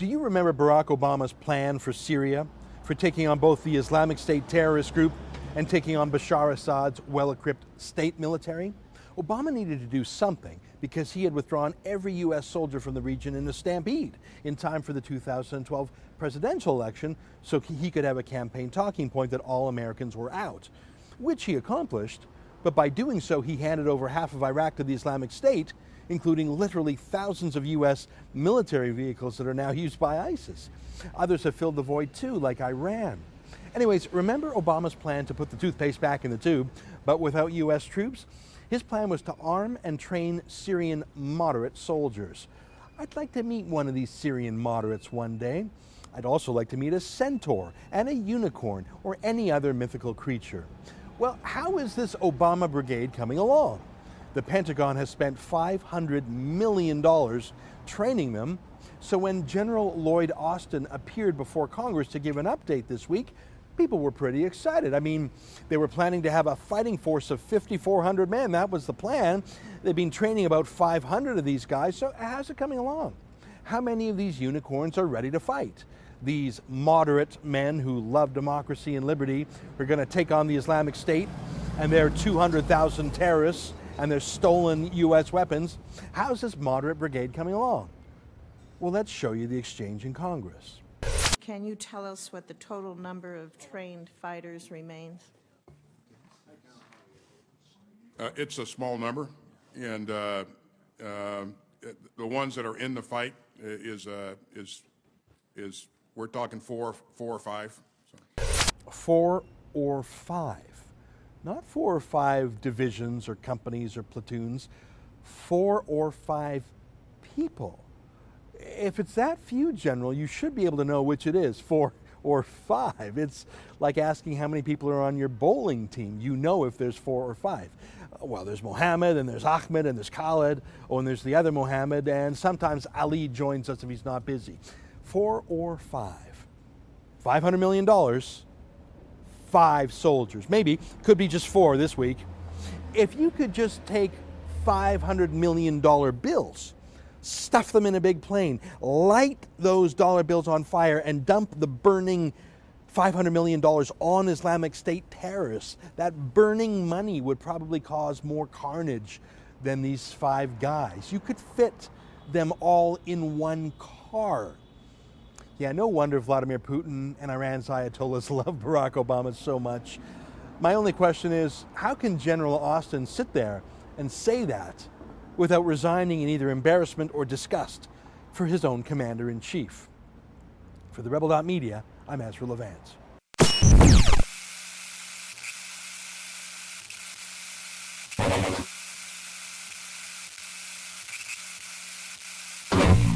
Do you remember Barack Obama's plan for Syria, for taking on both the Islamic State terrorist group and taking on Bashar Al-Assad's well-equipped state military? Obama needed to do something because he had withdrawn every U.S. soldier from the region in a stampede in time for the 2012 presidential election, so he could have a campaign talking point that all Americans were out, which he accomplished. But by doing so, he handed over half of Iraq to the Islamic State, including literally thousands of U.S. military vehicles that are now used by ISIS. Others have filled the void too, like Iran. Anyways, remember Obama's plan to put the toothpaste back in the tube, but without U.S. troops? His plan was to arm and train Syrian moderate soldiers. I'd like to meet one of these Syrian moderates one day. I'd also like to meet a centaur and a unicorn or any other mythical creature. Well, how is this Obama brigade coming along? The Pentagon has spent $500 million training them, so when General Lloyd Austin appeared before Congress to give an update this week, people were pretty excited. I mean, they were planning to have a fighting force of 5,400 men. That was the plan. They've been training about 500 of these guys, so how's it coming along? How many of these unicorns are ready to fight? These moderate men who love democracy and liberty are going to take on the Islamic State and their 200,000 terrorists and their stolen U.S. weapons. How's this moderate brigade coming along? Well, let's show you the exchange in Congress. Can you tell us what the total number of trained fighters remains? It's a small number, and the ones that are in the fight is we're talking four or five. So. 4 or 5. Not 4 or 5 divisions or companies or platoons, 4 or 5 people. If it's that few, General, you should be able to know which it is, 4 or 5. It's like asking how many people are on your bowling team. You know if there's 4 or 5. Well, there's Mohammed, and there's Ahmed, and there's Khalid, and there's the other Mohammed, and sometimes Ali joins us if he's not busy. 4 or 5. $500 million. 5 soldiers. Maybe, could be just 4 this week. If you could just take $500 million bills, stuff them in a big plane, light those dollar bills on fire, and dump the burning $500 million on Islamic State terrorists, that burning money would probably cause more carnage than these 5 guys. You could fit them all in one car. Yeah, no wonder Vladimir Putin and Iran's Ayatollahs love Barack Obama so much. My only question is, how can General Austin sit there and say that without resigning in either embarrassment or disgust for his own commander-in-chief? For TheRebel.Media, I'm Ezra Levant.